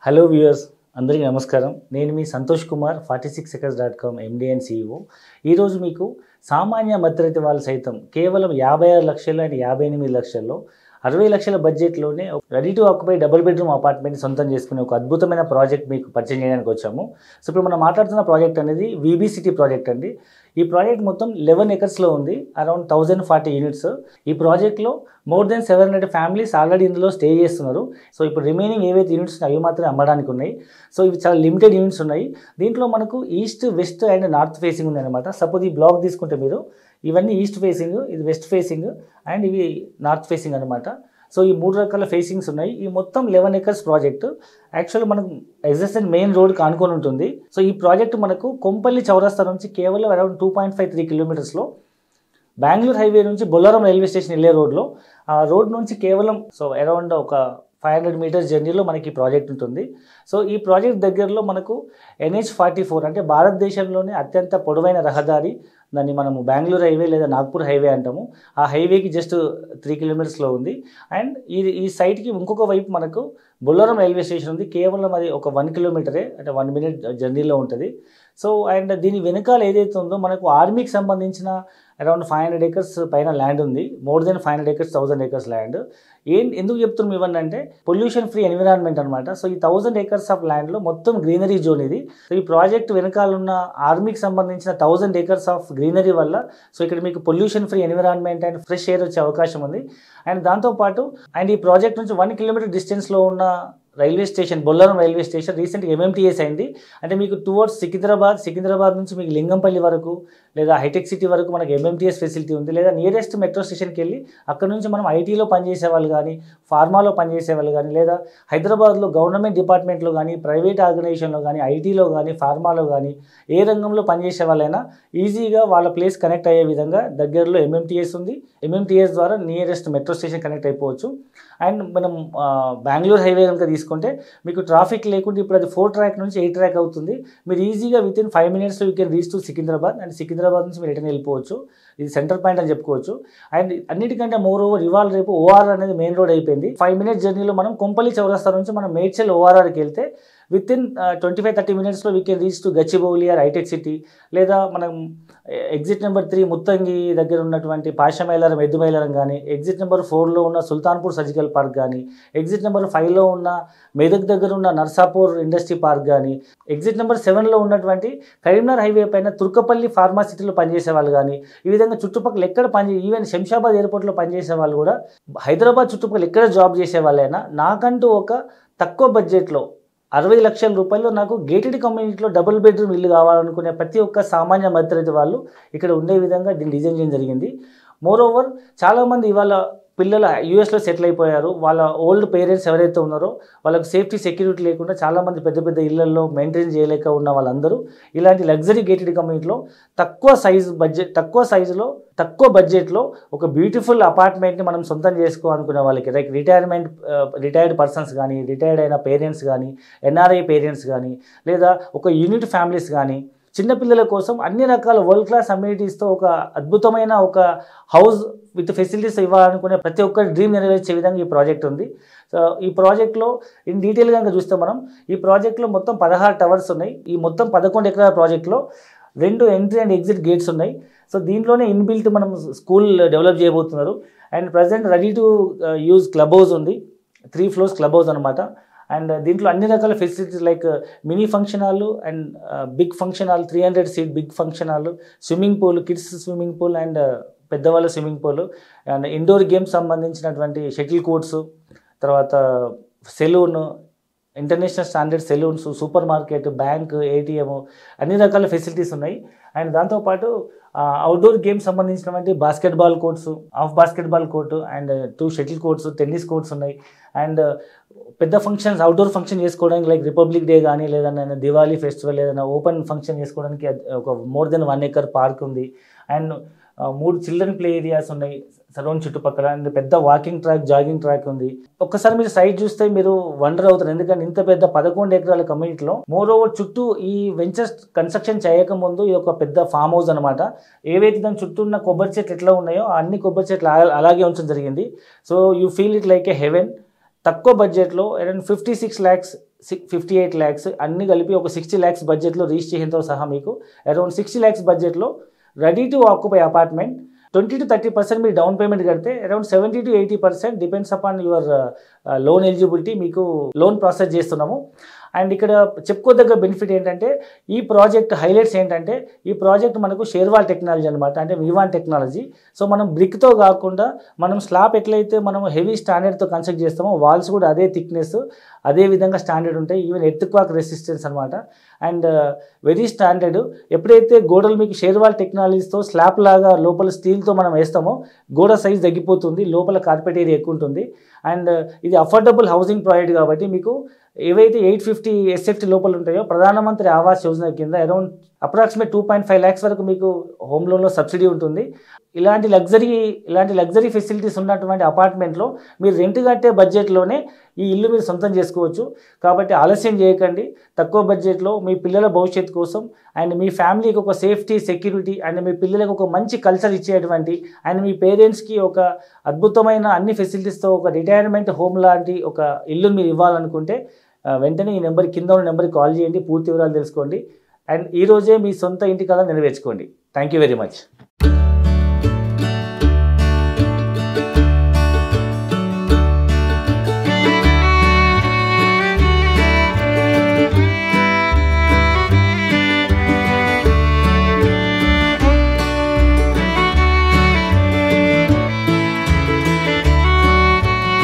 Hello viewers, అందరికీ నమస్కారం. నేను మీ Santosh Kumar 46acres.com MD and CEO. ఈరోజు మీకు సామాన్య మధ్యతరగతి వాళ్ళు సైతం కేవలం 56 లక్షలు అండ్ 58 లక్షల్లో 60 లక్షల బడ్జెట్లోనే ready to occupy double bedroom apartment సొంతం చేసుకునే ఒక అద్భుతమైన ప్రాజెక్ట్ మీకు పరిచయం చేయడానికి వచ్చాము. సో ఇప్పుడు మనం మాట్లాడుతున్న ప్రాజెక్ట్ అనేది వీబీ సిటీ ప్రాజెక్ట్ అండి. ఈ ప్రాజెక్ట్ మొత్తం 11 ఎకర్స్లో ఉంది, అరౌండ్ 1040 యూనిట్స్. ఈ ప్రాజెక్ట్లో మోర్ దెన్ 700 ఫ్యామిలీస్ ఆల్రెడీ ఇందులో స్టే చేస్తున్నారు. సో ఇప్పుడు రిమైనింగ్ ఏవైతే యూనిట్స్ అవి మాత్రమే అమ్మడానికి ఉన్నాయి. సో ఇవి చాలా లిమిటెడ్ యూనిట్స్ ఉన్నాయి. దీంట్లో మనకు east, west and north facing ఉంది అనమాట. సపోజ్ ఈ బ్లాక్ తీసుకుంటే మీరు ఇవన్నీ ఈస్ట్ ఫేసింగ్, ఇది వెస్ట్ ఫేసింగ్ అండ్ ఇవి నార్త్ ఫేసింగ్ అనమాట. సో ఈ 3 రకాల ఫేసింగ్స్ ఉన్నాయి. ఈ మొత్తం 11 ఎకర్స్ ప్రాజెక్ట్ యాక్చువల్ మనకు ఎగ్జిస్టెంట్ మెయిన్ రోడ్ కానుకొని ఉంటుంది. సో ఈ ప్రాజెక్ట్ మనకు కొంపల్లి చౌరస్తా నుంచి కేవలం అరౌండ్ 2.53 కిలోమీటర్స్లో, బెంగళూరు హైవే నుంచి బొల్లారం రైల్వే స్టేషన్ వెళ్ళే రోడ్లో, ఆ రోడ్ నుంచి కేవలం అరౌండ్ ఒక 500 మీటర్స్ జర్నీలో మనకి ఈ ప్రాజెక్ట్ ఉంటుంది. సో ఈ ప్రాజెక్ట్ దగ్గరలో మనకు NH44 అంటే భారతదేశంలోనే అత్యంత పొడవైన రహదారి, దాన్ని మనము బెంగళూరు హైవే లేదా నాగ్పూర్ హైవే అంటాము. ఆ హైవేకి జస్ట్ 3 కిలోమీటర్స్లో ఉంది. అండ్ ఈ సైట్కి ఇంకొక వైపు మనకు బొల్లారం రైల్వే స్టేషన్ ఉంది. కేవలం అది ఒక 1 కిలోమీటరే, అంటే 1 మినిట్ జర్నీలో ఉంటుంది. సో అండ్ దీని వెనకాల ఏదైతే ఉందో మనకు ఆర్మీకి సంబంధించిన అరౌండ్ 500 ఎకర్స్ పైన ల్యాండ్ ఉంది. More than 500 acres, 1000 acres land. ఎందుకు చెప్తున్నాం ఇవన్నీ అంటే పొల్యూషన్ ఫ్రీ ఎన్విరాన్మెంట్ అనమాట. సో ఈ 1000 ఎకర్స్ ఆఫ్ ల్యాండ్లో మొత్తం గ్రీనరీ జోన్ ఇది. సో ఈ ప్రాజెక్ట్ వెనకాల ఉన్న ఆర్మీకి సంబంధించిన 1000 ఎకర్స్ ఆఫ్ గ్రీనరీ వల్ల సో ఇక్కడ మీకు pollution free environment and fresh air వచ్చే అవకాశం ఉంది. అండ్ దాంతోపాటు అండ్ ఈ ప్రాజెక్ట్ నుంచి 1 కిలోమీటర్ డిస్టెన్స్లో ఉన్న railway station, Bollaram railway station రీసెంట్గా MMTS అయింది. అంటే మీకు టువర్డ్స్ సికింద్రాబాద్ నుంచి మీకు లింగంపల్లి వరకు లేదా హైటెక్ సిటీ వరకు మనకి MMTS ఫెసిలిటీ ఉంది. లేదా నియరెస్ట్ మెట్రో స్టేషన్కి వెళ్ళి అక్కడ నుంచి మనం ఐటీలో పనిచేసే వాళ్ళు కానీ, ఫార్మాలో పనిచేసే వాళ్ళు కానీ, లేదా హైదరాబాద్లో గవర్నమెంట్ డిపార్ట్మెంట్లో కానీ, ప్రైవేట్ ఆర్గనైజేషన్లో కానీ, ఐటీలో కానీ, ఫార్మాలో కానీ ఏ రంగంలో పనిచేసే వాళ్ళైనా ఈజీగా వాళ్ళ ప్లేస్ కనెక్ట్ అయ్యే విధంగా దగ్గరలో MMTS ఉంది. MMTS ద్వారా నియరెస్ట్ మెట్రో స్టేషన్ కనెక్ట్ అయిపోవచ్చు. అండ్ మనం బెంగళూరు హైవే కనుక తీసుకుంటే మీకు ట్రాఫిక్ లేకుండా ఇప్పుడు అది 4 ట్రాక్ నుంచి 8 ట్రాక్ అవుతుంది. మీరు ఈజీగా వితిన్ 5 మినిట్స్లో you can reach to Secunderabad. And Secunderabad నుంచి మీరు రిటర్న్ వెళ్ళిపోవచ్చు. ఇది సెంటర్ పాయింట్ అని చెప్పుకోవచ్చు. అండ్ అన్నిటికంటే మోర్ ఓవర్ ఇవాళ రేపు ORR అనేది మెయిన్ రోడ్ అయిపోయింది. 5 మినిట్స్ జర్నీలో మనం కొంపల్లి చౌరస్తా నుంచి మనం మేడ్చల్ ORRకి వెళ్తే వితిన్ 25-30 మినిట్స్లో we can reach to Gachibowli or హైటెక్ సిటీ. లేదా మనం ఎగ్జిట్ నెంబర్ 3 ముత్తంగి దగ్గర ఉన్నటువంటి పాషమైలారం, ఎద్దుమైలారం కానీ, ఎగ్జిట్ నెంబర్ 4లో ఉన్న సుల్తాన్పూర్ సర్జికల్ పార్క్ కానీ, ఎగ్జిట్ నెంబర్ 5లో ఉన్న మెదక్ దగ్గర ఉన్న నర్సాపూర్ ఇండస్ట్రీ పార్క్ కానీ, ఎగ్జిట్ నెంబర్ 7లో ఉన్నటువంటి కరీంనగర్ హైవే పైన తుర్కపల్లి ఫార్మాసిటీలో పనిచేసే వాళ్ళు కానీ, ఈ విధంగా చుట్టుపక్కల ఎక్కడ ఈవెన్ శంషాబాద్ ఎయిర్పోర్ట్లో పనిచేసే వాళ్ళు కూడా, హైదరాబాద్ చుట్టుపక్కల ఎక్కడ జాబ్ చేసే వాళ్ళైనా నాకంటూ ఒక తక్కువ బడ్జెట్లో 60 లక్షల రూపాయలు నాకు గేటెడ్ కమ్యూనిటీలో డబుల్ బెడ్రూమ్ ఇల్లు కావాలనుకునే ప్రతి ఒక్క సామాన్య మధ్యతరగతి వాళ్ళు ఇక్కడ ఉండే విధంగా దీన్ని డిజైన్ చేయడం జరిగింది. మోర్ ఓవర్ చాలామంది ఇవాళ పిల్లలు యూఎస్లో సెటిల్ అయిపోయారు. వాళ్ళ ఓల్డ్ పేరెంట్స్ ఎవరైతే ఉన్నారో వాళ్ళకి సేఫ్టీ, సెక్యూరిటీ లేకుండా చాలామంది పెద్ద పెద్ద ఇళ్లలో మెయింటైన్ చేయలేక ఉన్న వాళ్ళందరూ ఇలాంటి లగ్జరీ గేటెడ్ కమ్యూనిటీలో తక్కువ సైజులో తక్కువ బడ్జెట్లో ఒక బ్యూటిఫుల్ అపార్ట్మెంట్ని మనం సొంతం చేసుకోవాలనుకునే వాళ్ళకి, లైక్ రిటైర్డ్ పర్సన్స్ కానీ, రిటైర్డ్ అయిన పేరెంట్స్ కానీ, NRI పేరెంట్స్ కానీ, లేదా ఒక యూనిట్ ఫ్యామిలీస్ కానీ, చిన్నపిల్లల కోసం అన్ని రకాల వరల్డ్ క్లాస్ అమ్యూనిటీస్తో ఒక అద్భుతమైన ఒక హౌస్ విత్ ఫెసిలిటీస్ ఇవ్వాలనుకునే ప్రతి ఒక్కరి డ్రీమ్ నెరవేర్చే విధంగా ఈ ప్రాజెక్ట్ ఉంది. సో ఈ ప్రాజెక్ట్లో ఇన్ డీటెయిల్గా కనుక చూస్తే మనం ఈ ప్రాజెక్ట్లో మొత్తం 16 టవర్స్ ఉన్నాయి. ఈ మొత్తం 11 ఎకరాల ప్రాజెక్ట్లో 2 ఎంట్రీ అండ్ ఎగ్జిట్ గేట్స్ ఉన్నాయి. సో దీంట్లోనే ఇన్బిల్ట్ మనం స్కూల్ డెవలప్ చేయబోతున్నారు. And present ready to use club house ఉంది, 3 ఫ్లోర్స్ క్లబ్ హౌస్ అనమాట. అండ్ దీంట్లో అన్ని రకాల facilities like mini function hall and big function hall, 300 seat big function hall, swimming pool, kids swimming pool and పెద్దవాళ్ళ swimming pool, and indoor games సంబంధించినటువంటి shuttle courts, తర్వాత salon, international standard salons, supermarket, bank, ATM అన్ని రకాల facilities ఉన్నాయి. And దాంతోపాటు outdoor games సంబంధించినటువంటి basketball courts, of basketball court and 2 shuttle courts, tennis courts ఉన్నాయి. And పెద్ద ఫంక్షన్స్, అవుట్డోర్ ఫంక్షన్ చేసుకోవడానికి లైక్ రిపబ్లిక్ డే కానీ, లేదన్నా దివాళీ ఫెస్టివల్, ఏదైనా ఓపెన్ ఫంక్షన్ చేసుకోవడానికి ఒక మోర్ దెన్ 1 ఎకర్ పార్క్ ఉంది. అండ్ 3 చిల్డ్రన్ ప్లే ఏరియాస్ ఉన్నాయి సరౌండ్ చుట్టుపక్కల. అండ్ పెద్ద వాకింగ్ ట్రాక్, జాగింగ్ ట్రాక్ ఉంది. ఒక్కసారి మీరు సైట్ చూస్తే మీరు వండర్ అవుతారు, ఎందుకంటే ఇంత పెద్ద 11 ఎకరాల కమ్యూనిటీలో మోర్ ఓవర్ చుట్టూ ఈ వెంచర్స్ కన్స్ట్రక్షన్ చేయకముందు ఇది ఒక పెద్ద ఫామ్ హౌస్ అనమాట. ఏవైతే దాని చుట్టూ ఉన్న కొబ్బరి చెట్లు ఎట్లా ఉన్నాయో అన్ని కొబ్బరి చెట్లు అలాగే ఉంచడం జరిగింది. So you feel it like a heaven. తక్కువ బడ్జెట్లో అరౌండ్ 56 lakhs 58 lakhs అన్ని కలిపి ఒక 60 lakhs బడ్జెట్లో రిజిస్ట్రేషన్తో సహా మీకు అరౌండ్ 60 lakhs బడ్జెట్లో ready to occupy apartment 20 to 30% మీరు డౌన్ పేమెంట్ కడితే around 70 to 80% depends upon your loan eligibility మీకు లోన్ ప్రాసెస్ చేస్తున్నాము. అండ్ ఇక్కడ చెప్పుకోదగ్గ బెనిఫిట్ ఏంటంటే ఈ ప్రాజెక్ట్ హైలైట్స్ ఏంటంటే ఈ ప్రాజెక్ట్ మనకు షేర్వాల్ టెక్నాలజీ అనమాట, అంటే వివాన్ టెక్నాలజీ. సో మనం బ్రిక్తో కాకుండా మనం స్లాబ్ ఎట్లయితే మనం హెవీ స్టాండర్డ్తో కన్స్ట్రక్ట్ చేస్తామో వాల్స్ కూడా అదే థిక్నెస్ అదే విధంగా స్టాండర్డ్ ఉంటాయి. ఈవెన్ ఎర్త్ క్వాక్ రెసిస్టెన్స్ అనమాట. And very standard. ఎప్పుడైతే గోడలు మీకు షేర్వాల్ టెక్నాలజీతో స్లాబ్ లాగా లోపల స్టీల్తో మనం వేస్తామో గోడ సైజ్ తగ్గిపోతుంది, లోపల కార్పెట్ ఏరియా ఎక్కువ ఉంటుంది. అండ్ ఇది అఫోర్డబుల్ హౌసింగ్ ప్రాజెక్ట్ కాబట్టి మీకు ఏవైతే 850 SFT లోపల ఉంటాయో ప్రధానమంత్రి ఆవాస్ యోజన కింద అరౌండ్ అప్రాక్సిమేట్ 2.5 lakhs వరకు మీకు హోమ్ లోన్లో సబ్సిడీ ఉంటుంది. ఇలాంటి లగ్జరీ ఫెసిలిటీస్ ఉన్నటువంటి అపార్ట్మెంట్లో మీరు రెంట్ కట్టే బడ్జెట్లోనే ఈ ఇల్లు మీరు సొంతం చేసుకోవచ్చు. కాబట్టి ఆలస్యం చేయకండి. తక్కువ బడ్జెట్లో మీ పిల్లల భవిష్యత్తు కోసం అండ్ మీ ఫ్యామిలీకి ఒక సేఫ్టీ సెక్యూరిటీ అండ్ మీ పిల్లలకు ఒక మంచి కల్చర్ ఇచ్చేటువంటి అండ్ మీ పేరెంట్స్కి ఒక అద్భుతమైన అన్ని ఫెసిలిటీస్తో ఒక రిటైర్మెంట్ హోమ్ లాంటి ఒక ఇల్లు మీరు ఇవ్వాలనుకుంటే వెంటనే ఈ నెంబర్ కింద ఉన్న నెంబర్కి కాల్ చేయండి, పూర్తి వివరాలు తెలుసుకోండి అండ్ ఈరోజే మీ సొంత ఇంటి కళ నెరవేర్చుకోండి. Thank you very much.